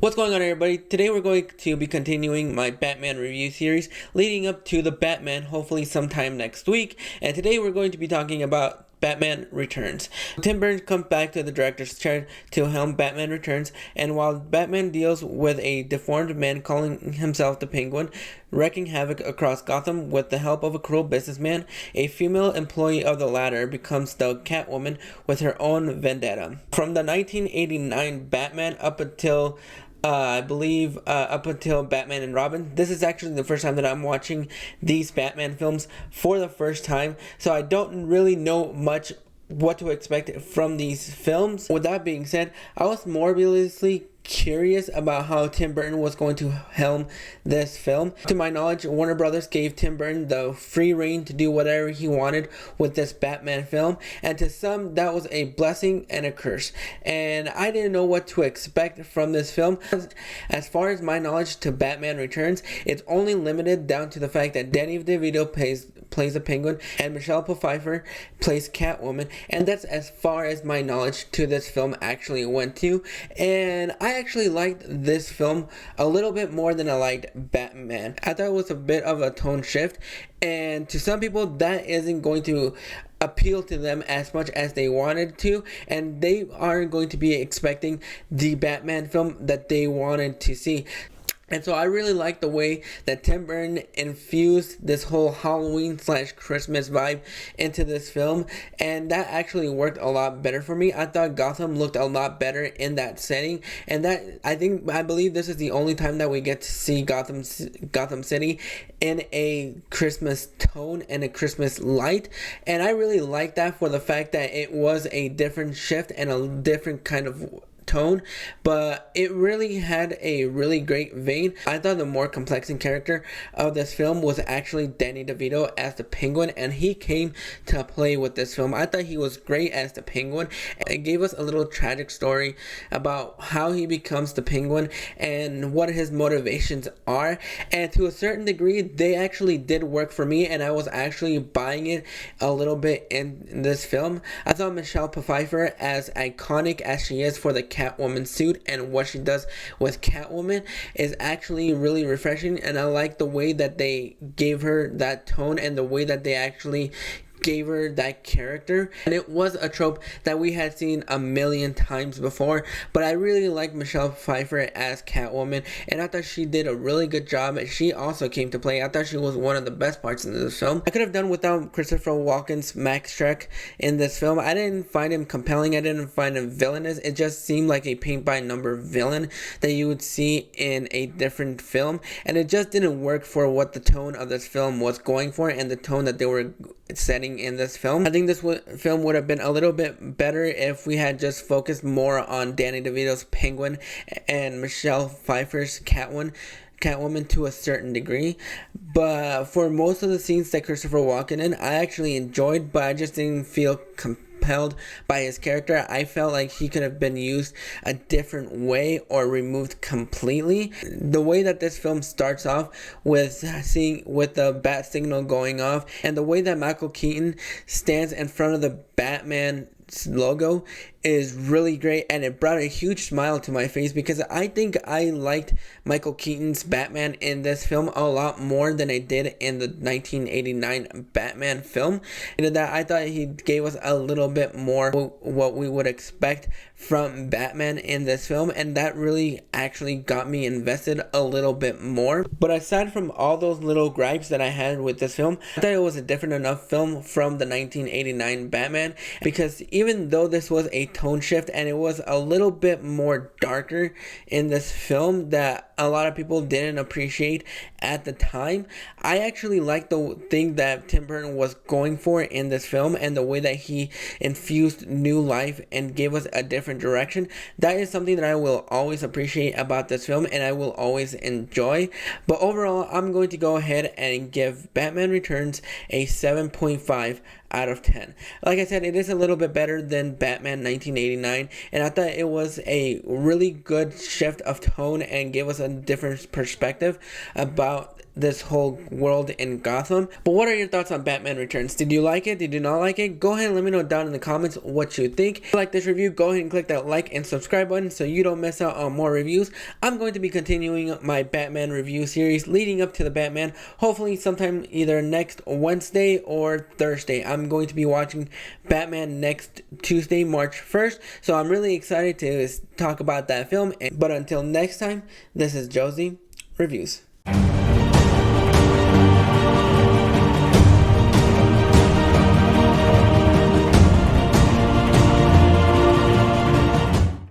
What's going on, everybody? Today we're going to be continuing my Batman review series leading up to the Batman, hopefully sometime next week. And today we're going to be talking about Batman Returns. Tim Burton comes back to the director's chair to helm Batman Returns, and while Batman deals with a deformed man calling himself the Penguin, wreaking havoc across Gotham with the help of a cruel businessman, a female employee of the latter becomes the Catwoman with her own vendetta. From the 1989 Batman up until up until Batman and Robin. This is actually the first time that I'm watching these Batman films for the first time, so I don't really know much what to expect from these films. With that being said, I was morbidly curious about how Tim Burton was going to helm this film. To my knowledge, Warner Brothers gave Tim Burton the free reign to do whatever he wanted with this Batman film, and to some that was a blessing and a curse, and I didn't know what to expect from this film. As far as my knowledge to Batman Returns, it's only limited down to the fact that Danny DeVito plays a Penguin and Michelle Pfeiffer plays Catwoman, and that's as far as my knowledge to this film actually went to. And I actually liked this film a little bit more than I liked Batman. I thought it was a bit of a tone shift, and to some people that isn't going to appeal to them as much as they wanted to, and they aren't going to be expecting the Batman film that they wanted to see. And so I really like the way that Tim Burton infused this whole Halloween/Christmas vibe into this film, and that actually worked a lot better for me. I thought Gotham looked a lot better in that setting, and that I believe this is the only time that we get to see Gotham City in a Christmas tone and a Christmas light, and I really like that for the fact that it was a different shift and a different kind of tone, but it really had a really great vein. I thought the more complex character of this film was actually Danny DeVito as the Penguin, and he came to play with this film. I thought he was great as the Penguin. It gave us a little tragic story about how he becomes the Penguin and what his motivations are, and to a certain degree they actually did work for me, and I was actually buying it a little bit in this film. I thought Michelle Pfeiffer, as iconic as she is for the Catwoman suit and what she does with Catwoman, is actually really refreshing, and I like the way that they gave her that tone and the way that they actually gave her that character. And it was a trope that we had seen a million times before, but I really like Michelle Pfeiffer as Catwoman, and I thought she did a really good job. She also came to play. I thought she was one of the best parts in this film. I could have done without Christopher Walken's Max Schreck in this film. I didn't find him compelling. I didn't find him villainous. It just seemed like a paint-by-number villain that you would see in a different film, and it just didn't work for what the tone of this film was going for and the tone that they were setting in this film. I think this film would have been a little bit better if we had just focused more on Danny DeVito's Penguin and Michelle Pfeiffer's Catwoman to a certain degree. But for most of the scenes that Christopher Walken in, I actually enjoyed, but I just didn't feel compelled by his character. I felt like he could have been used a different way or removed completely. The way that this film starts off with the bat signal going off, and the way that Michael Keaton stands in front of the Batman logo is really great, and it brought a huge smile to my face because I think I liked Michael Keaton's Batman in this film a lot more than I did in the 1989 Batman film. And that I thought he gave us a little bit more what we would expect from Batman in this film, and that really actually got me invested a little bit more. But aside from all those little gripes that I had with this film, I thought it was a different enough film from the 1989 Batman, because even though this was a tone shift and it was a little bit more darker in this film that a lot of people didn't appreciate at the time, I actually liked the thing that Tim Burton was going for in this film and the way that he infused new life and gave us a different direction. That is something that I will always appreciate about this film and I will always enjoy. But overall, I'm going to go ahead and give Batman Returns a 7.5 out of 10. Like I said, it is a little bit better than Batman 1989, and I thought it was a really good shift of tone and gave us a different perspective about about this whole world in Gotham. But what are your thoughts on Batman Returns? Did you like it? Did you not like it? Go ahead and let me know down in the comments what you think. If you like this review, go ahead and click that like and subscribe button so you don't miss out on more reviews. I'm going to be continuing my Batman review series leading up to the Batman, hopefully sometime either next Wednesday or Thursday. I'm going to be watching Batman next Tuesday, March 1st, so I'm really excited to talk about that film. But until next time, this is Josie Reviews.